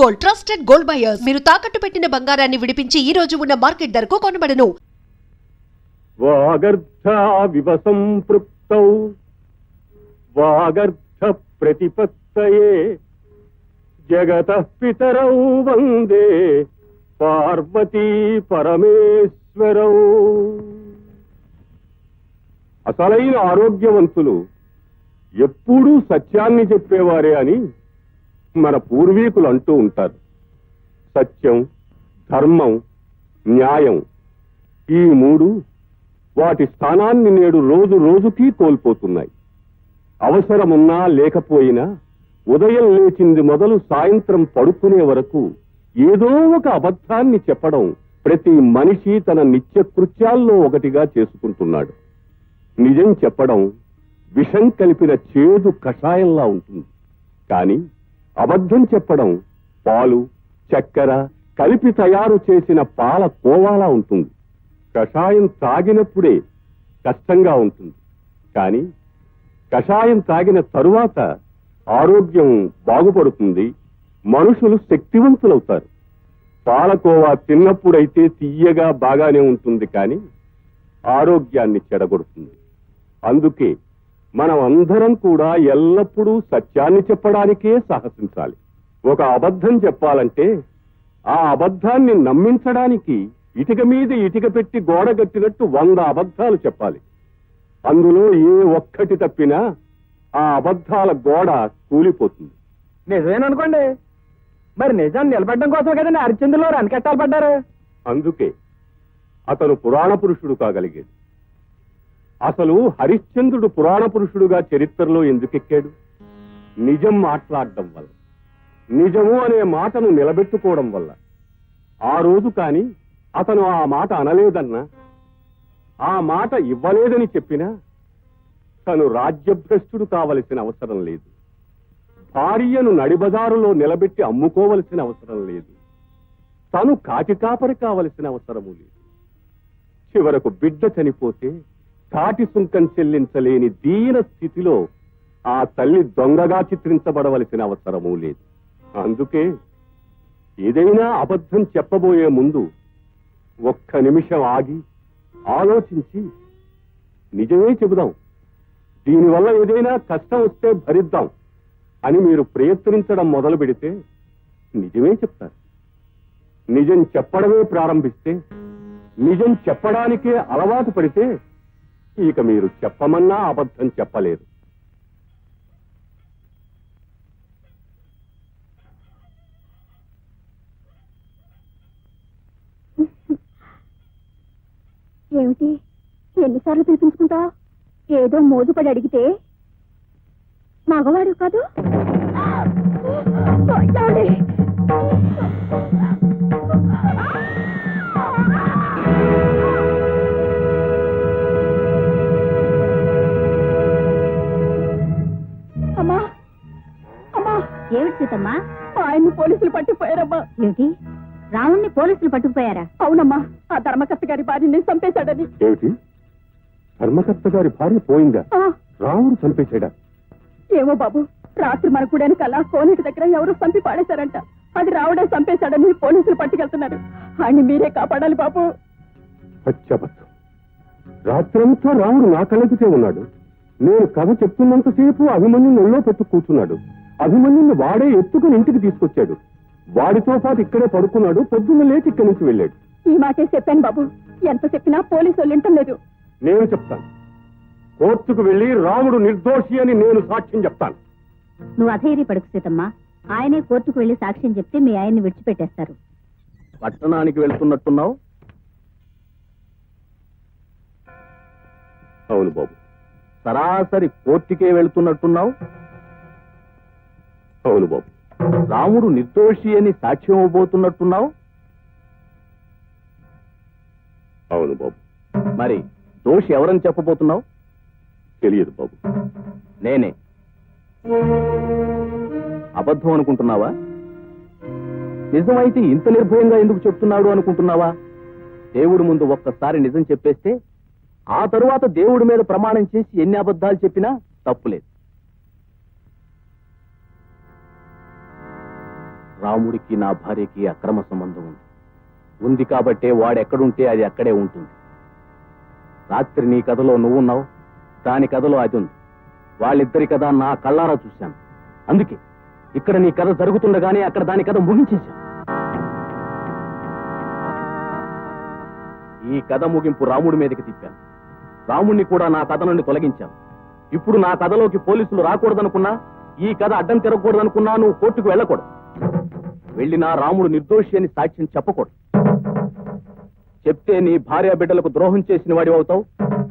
Gold, trusted gold buyers. మీరు తాకట్టు పెట్టిన బంగారాన్ని విడిపించి ఈ రోజు ఉన్న మార్కెట్ ధరకు కొనబడను. వాగర్ధావివ సంపృక్తౌ వాగర్ధ ప్రతిపత్తయే జగతః పితరౌ వందే పార్వతీ పరమేశ్వరౌ. అసలైన ఆరోగ్యవంతులు ఎప్పుడూ సత్యాన్ని చెప్పేవారే అని మన పూర్వీకులు అంటూ ఉంటారు. సత్యం, ధర్మం, న్యాయం ఈ మూడు వాటి స్థానాన్ని నేడు రోజు రోజుకి కోల్పోతున్నాయి. అవసరమున్నా లేకపోయినా ఉదయం లేచింది మొదలు సాయంత్రం పడుకునే వరకు ఏదో ఒక అబద్ధాన్ని చెప్పడం ప్రతి మనిషి తన నిత్య కృత్యాల్లో ఒకటిగా చేసుకుంటున్నాడు. నిజం చెప్పడం విషం కలిపిన చేదు కషాయంలా ఉంటుంది. కానీ అబద్ధం చెప్పడం పాలు, చక్కెర కలిపి తయారు చేసిన పాల కోవాలా ఉంటుంది. కషాయం తాగినప్పుడే కష్టంగా ఉంటుంది, కానీ కషాయం తాగిన తరువాత ఆరోగ్యం బాగుపడుతుంది, మనుషులు శక్తివంతులవుతారు. పాలకోవా తిన్నప్పుడైతే తీయగా బాగానే ఉంటుంది, కానీ ఆరోగ్యాన్ని చెడగొడుతుంది. అందుకే మనం అందరం కూడా ఎల్లప్పుడూ సత్యాన్ని చెప్పడానికే సాహసించాలి. ఒక అబద్ధం చెప్పాలంటే ఆ అబద్ధాన్ని నమ్మించడానికి ఇటుక మీద ఇటుక పెట్టి గోడ కట్టినట్టు 100 అబద్ధాలు చెప్పాలి. అందులో ఏ ఒక్కటి తప్పినా ఆ అబద్ధాల గోడ కూలిపోతుంది. నిజమేననుకోండి, మరి నిజాన్ని నిలబెట్టడం కోసం కదండి హరిశ్చంద్రులో రనకెట్టాలు పడ్డారు. అందుకే అతను పురాణ పురుషుడు కాగలిగాడు. అసలు హరిశ్చంద్రుడు పురాణ పురుషుడుగా చరిత్రలో ఎందుకెక్కాడు? నిజం మాట్లాడడం వల్ల, నిజము అనే మాటను నిలబెట్టుకోవడం వల్ల. ఆ రోజు కాని అతను ఆ మాట అనలేదన్నా, ఆ మాట ఇవ్వలేదని చెప్పినా తను రాజ్యభ్రష్టుడు కావలసిన అవసరం లేదు. భార్యను నడిబజారులో నిలబెట్టి అమ్ముకోవలసిన అవసరం లేదు. తను కాటి కాపరి కావలసిన అవసరము లేదు. చివరకు బిడ్డ చనిపోతే కాటి సుంకం చెల్లించలేని దీన స్థితిలో ఆ తల్లి దొంగగా చిత్రించబడవలసిన అవసరమూ లేదు. అందుకే ఏదైనా అబద్ధం చెప్పబోయే ముందు ఒక్క నిమిషం ఆగి ఆలోచించి నిజమే చెబుదాం, దీనివల్ల ఏదైనా కష్టం వస్తే భరిద్దాం అని మీరు ప్రయత్నించడం మొదలు పెడితే నిజమే చెప్తారు. నిజం చెప్పడమే ప్రారంభిస్తే, నిజం చెప్పడానికే అలవాటు పడితే ఇక మీరు చెప్పమన్నా అబద్ధం చెప్పలేరు. ఏమిటి ఎన్నిసార్లు పిలిపించుకుంటా? ఏదో మోజుపడి అడిగితే మగవాడు కాదు. అమ్మా అమ్మా, ఏమిటి సీతమ్మా? ఆయన్ని పోలీసులు పట్టుకుపోయారమ్మా. ఏమిటి, రావుణ్ణి పోలీసులు పట్టుకుపోయారా? అవునమ్మా, ఆ ధర్మకర్త గారి భార్యని చంపేశాడని. ఏమిటి, ధర్మకర్త గారి భార్య పోయిందా? రావుడు చంపేశాడా? ఏమో బాబు, రాత్రి మన గుడానికి అలా కోనేటి దగ్గర ఎవరో చంపి పాడేశారంట. అది రావుడే చంపేశాడని పోలీసులు పట్టుకెళ్తున్నారు. ఆయన్ని మీరే కాపాడాలి బాబు. పచ్చబద్ధం. రాత్రంతా రావుడు నా కళ్ళెదుటే ఉన్నాడు. నేను కథ చెప్తున్నంతసేపు అభిమన్యుని ఒళ్ళో పెట్టు కూర్చున్నాడు. అభిమన్యుని వాడే ఎత్తుకుని ఇంటికి తీసుకొచ్చాడు. వాడితో పాటు ఇక్కడే పడుకున్నాడు. పొద్దున్న లేచి ఇక్కడి నుంచి వెళ్ళాడు. ఈ మాటే చెప్పాను బాబు, ఎంత చెప్పినా పోలీసు వాళ్ళు వింటం లేదు. నేను చెప్తాను, కోర్టుకు వెళ్లి రాముడు నిర్దోషి అని నేను సాక్ష్యం చెప్తాను. నువ్వు అధైర్య పడుకు సీతమ్మా, ఆయనే కోర్టుకు వెళ్లి సాక్ష్యం చెప్తే మీ ఆయన్ని విడిచిపెట్టేస్తారు. పట్టణానికి వెళ్తున్నట్టున్నావు. అవును బాబు. సరాసరి కోర్టుకే వెళ్తున్నట్టున్నావు. అవును బాబు. రాముడు నిర్దోషి అని సాక్ష్యం ఇవ్వబోతున్నట్టున్నావు. అవును బాబు. మరి దోషి ఎవరని చెప్పబోతున్నావు? తెలియదు బాబు. నేనే. అబద్ధం అనుకుంటున్నావా? నిజమైతే ఇంత నిర్భయంగా ఎందుకు చెప్తున్నాడు అనుకుంటున్నావా? దేవుడి ముందు ఒక్కసారి నిజం చెప్పేస్తే ఆ తరువాత దేవుడి మీద ప్రమాణం చేసి ఎన్ని అబద్ధాలు చెప్పినా తప్పులేదు. రాముడికి నా భార్యకి అక్రమ సంబంధం ఉంది. ఉంది కాబట్టే వాడెక్కడుంటే అది అక్కడే ఉంటుంది. రాత్రి నీ కథలో నువ్వున్నావు, దాని కథలో అది ఉంది. వాళ్ళిద్దరి కథ నా కళ్ళారా చూశాను. అందుకే ఇక్కడ నీ కథ జరుగుతుండగానే అక్కడ దాని కథ ముగించేశాను. ఈ కథ ముగింపు రాముడి మీదకి తిప్పాను. రాముణ్ణి కూడా నా కథ నుండి తొలగించాను. ఇప్పుడు నా కథలోకి పోలీసులు రాకూడదనుకున్నా, ఈ కథ అడ్డం తిరగకూడదనుకున్నా నువ్వు కోర్టుకు వెళ్ళకూడదు. వెళ్ళినా రాముడు నిర్దోషి అని సాక్ష్యం చెప్పకూడదు. చెప్తే నీ భార్య బిడ్డలకు ద్రోహం చేసిన వాడి అవుతావు,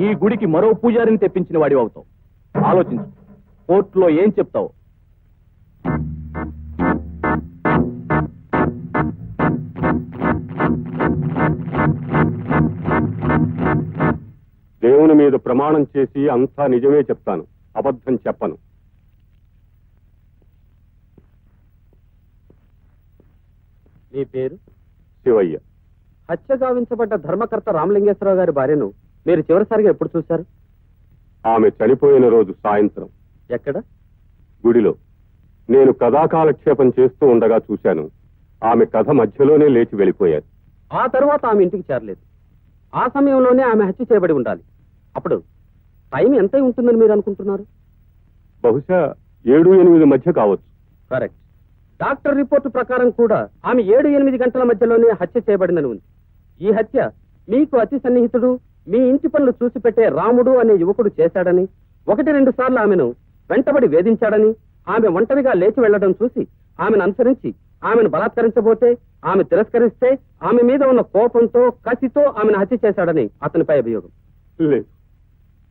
ఈ గుడికి మరో పూజారిని తెప్పించిన వాడి అవుతావు. ఆలోచించు, కోర్టులో ఏం చెప్తావు? దేవుని మీద ప్రమాణం చేసి అంతా నిజమే చెప్తాను, అబద్ధం చెప్పను. నీ పేరు? శివయ్య. హత్య గావించబడ్డ ధర్మకర్త రామలింగేశ్వరరావు గారి భార్యను మీరు చివరిసారిగా ఎప్పుడు చూశారు? ఆమె చనిపోయిన రోజు సాయంత్రం. ఎక్కడ? గుడిలో. నేను కథాకాలక్షేపం చేస్తూ ఉండగా చూశాను. ఆమె కథ మధ్యలోనే లేచి వెళ్ళిపోయారు. ఆ తరువాత ఆమె ఇంటికి చేరలేదు. ఆ సమయంలోనే ఆమె హత్య చేయబడి ఉండాలి. అప్పుడు టైం ఎంత ఉంటుందని మీరు అనుకుంటున్నారు? బహుశా 7-8 మధ్య కావచ్చు. కరెక్ట్. డాక్టర్ రిపోర్టు ప్రకారం కూడా ఆమె 7-8 గంటల మధ్యలోనే హత్య చేయబడిందని ఉంది. ఈ హత్య మీకు అతి సన్నిహితుడు, మీ ఇంటి పనులు చూసి పెట్టే రాముడు అనే యువకుడు చేశాడని, 1-2 సార్లు ఆమెను వెంటబడి వేధించాడని, ఆమె ఒంటరిగా లేచి వెళ్లడం చూసి ఆమెను అనుసరించి ఆమెను బలాత్కరించబోతే, ఆమె తిరస్కరిస్తే ఆమె మీద ఉన్న కోపంతో, కసితో ఆమెను హత్య చేశాడని అతనిపై అభియోగం. లేదు,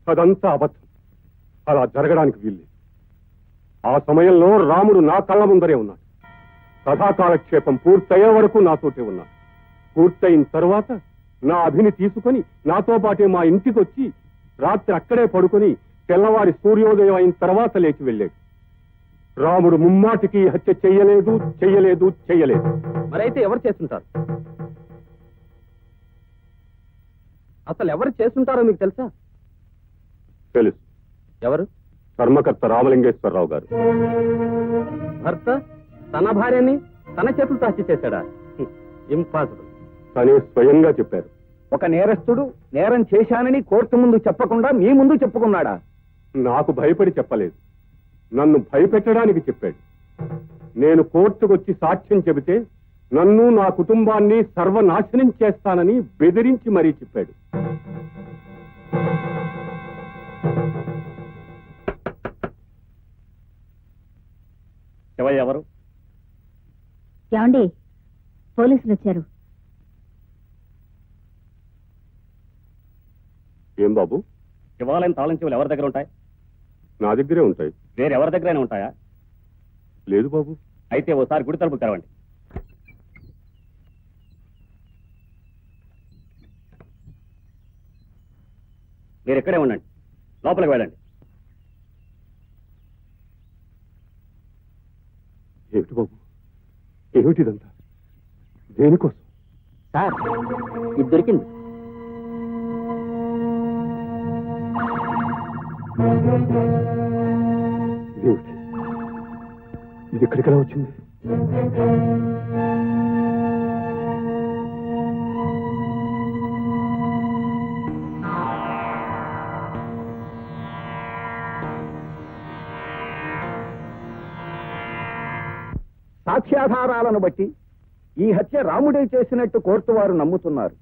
అదంతా అబద్ధం. అలా జరగడానికి వీల్లేదు. ఆ సమయంలో రాముడు నా కళ్ళ ముందరే ఉన్నాడు. కథాకాలక్షేపం పూర్తయ్యే వరకు నాతోటే ఉన్నాడు. పూర్తయిన తర్వాత నా అభిని తీసుకుని నాతో పాటే మా ఇంటికి వచ్చి రాత్రి అక్కడే పడుకుని తెల్లవారి సూర్యోదయం అయిన తర్వాత లేచి వెళ్ళాడు. రాముడు ముమ్మాటికి హత్య చెయ్యలేదు, చెయ్యలేదు, చెయ్యలేదు. మరైతే ఎవరు చేస్తుంటారు? అసలు ఎవరు చేస్తుంటారో మీకు తెలుసా? తెలుసు. ఎవరు? ధర్మకర్త రామలింగేశ్వరరావు గారు. భర్త తన భార్యని తన చేతులతో హత్య చేశాడా? ఇంపాసిబుల్. తనే స్వయంగా చెప్పారు. ఒక నేరస్తుడు నేరం చేశానని కోర్టు ముందు చెప్పకుండా మీ ముందు చెప్పుకున్నాడా? నాకు భయపడి చెప్పలేదు, నన్ను భయపెట్టడానికి చెప్పాడు. నేను కోర్టుకొచ్చి సాక్ష్యం చెబితే నన్ను, నా కుటుంబాన్ని సర్వనాశనం చేస్తానని బెదిరించి మరీ చెప్పాడు. శివయ్య ఎవరు? ఏమండి, పోలీసులు వచ్చారు. ఏం బాబు? శివాలయం తాళం చెవులు ఎవరి దగ్గర ఉంటాయి? నా దగ్గరే ఉంటాయి. వేరెవరి దగ్గరైనా ఉంటాయా? లేదు బాబు. అయితే ఓసారి గుడి తలుపు తెరవండి. మీరు ఇక్కడే ఉండండి, లోపలికి వెళ్ళండి. ఏమిటి బాబు, ఏమిటిదంతా? దేనికోసం? సార్, ఇది దొరికింది. ఏమిటి ఇది? ఎక్కడికెలా వచ్చింది? సాక్ష్యాధారాలను బట్టి ఈ హత్య రాముడే చేసినట్టు కోర్టు వారు నమ్ముతున్నారు.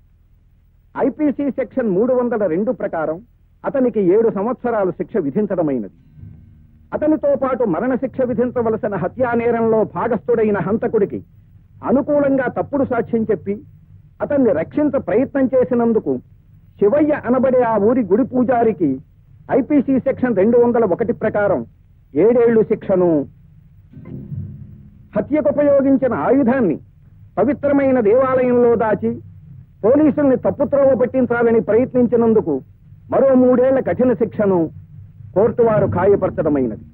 ఐపీసీ సెక్షన్ 302 ప్రకారం అతనికి 7 సంవత్సరాలు శిక్ష విధించడమైనది. అతనితో పాటు మరణశిక్ష విధించవలసిన హత్యా నేరంలో భాగస్థుడైన హంతకుడికి అనుకూలంగా తప్పుడు సాక్ష్యం చెప్పి అతన్ని రక్షించ ప్రయత్నం చేసినందుకు శివయ్య అనబడే ఆ ఊరి గుడి పూజారికి ఐపీసీ సెక్షన్ 201 ప్రకారం 7 ఏళ్లు శిక్షను, హత్యకు ఉపయోగించిన ఆయుధాన్ని పవిత్రమైన దేవాలయంలో దాచి పోలీసుల్ని తప్పుత్రోవ పట్టించాలని ప్రయత్నించినందుకు మరో 3 ఏళ్ల కఠిన శిక్షను కోర్టు వారు ఖాయపరచడమైనది.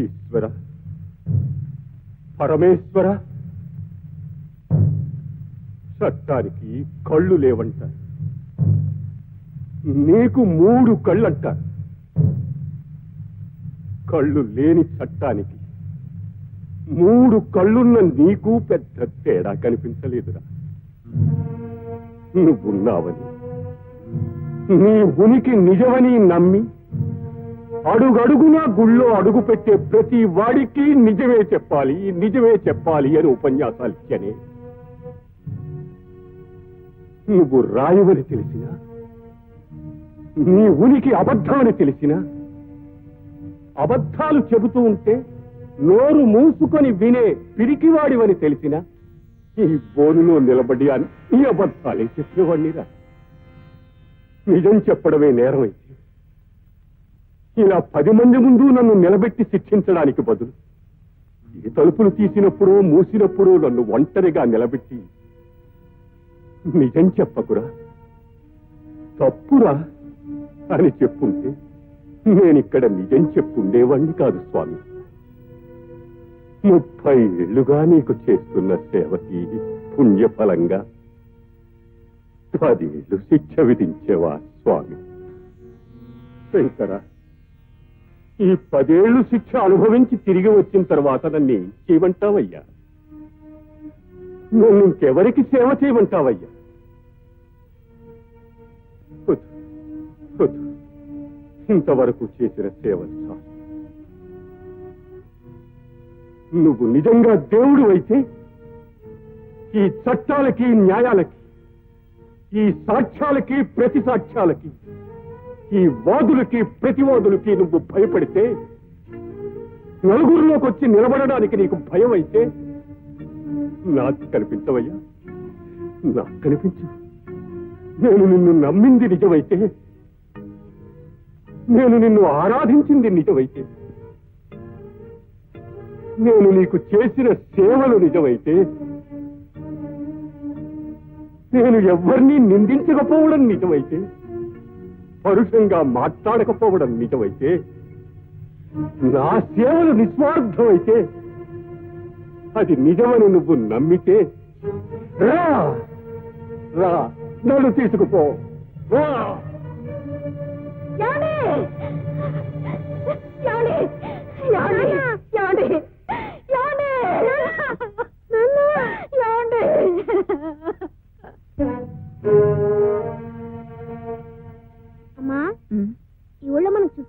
ఈశ్వర, పరమేశ్వర, చట్టానికి కళ్ళు లేవంటారు, నీకు 3 కళ్ళంటారు. కళ్ళు లేని చట్టానికి 3 కళ్ళున్న నీకు పెద్ద తేడా కనిపించలేదురా. నువ్వున్నావని, నీ ఉనికి నిజమని నమ్మి అడుగడుగునా గుళ్ళో అడుగు పెట్టే ప్రతి వాడికి నిజమే చెప్పాలి, నిజమే చెప్పాలి అని ఉపన్యాసాలు ఇచ్చనే. నువ్వు రాయవని తెలిసినా, నీ ఉనికి అబద్ధమని తెలిసినా, అబద్ధాలు చెబుతూ ఉంటే నోరు మూసుకొని వినే పిరికివాడివని తెలిసినా ఈ బోనులో నిలబడి అన్ని అబద్ధాలే చెప్పేవాడినిరా. నిజం చెప్పడమే నేరమైతే ఇలా 10 మంది ముందు నన్ను నిలబెట్టి శిక్షించడానికి బదులు ఈ తలుపులు తీసినప్పుడు మూసినప్పుడు నన్ను ఒంటరిగా నిలబెట్టి నిజం చెప్పకురా, తప్పురా అని చెప్పుంటే నేనిక్కడ నిజం చెప్పుండేవాణ్ణి కాదు స్వామి. 30 ఏళ్లుగా నీకు చేస్తున్న సేవకి పుణ్యఫలంగా 10 ఏళ్లు శిక్ష విధించేవా స్వామి? శంకరా, ఈ 10 ఏళ్లు శిక్ష అనుభవించి తిరిగి వచ్చిన తర్వాత నన్ను ఏం చేయమంటావయ్యా? నన్ను ఇంకెవరికి సేవ చేయమంటావయ్యా? ఇంతవరకు చేసిన సేవలు చాలు. నువ్వు నిజంగా దేవుడు అయితే ఈ చట్టాలకి, న్యాయాలకి, ఈ సాక్ష్యాలకి, ప్రతి సాక్ష్యాలకి, ఈ వాదులకి, ప్రతివాదులకి నువ్వు భయపడితే, నలుగురిలోకి వచ్చి నిలబడడానికి నీకు భయం అయితే నాకు కనిపించవయ్యా, నాకు కనిపించు. నేను నిన్ను నమ్మింది నిజమైతే, నేను నిన్ను ఆరాధించింది నిజమైతే, నేను నీకు చేసిన సేవలు నిజమైతే, నేను ఎవరిని నిందించకపోవడం నిజమైతే, పరుషంగా మాట్లాడకపోవడం నిజమైతే, నా సేవలు నిస్వార్థమైతే, అది నిజమని నువ్వు నమ్మితే రా, రా, నన్ను తీసుకుపో, రా. ఏమండి?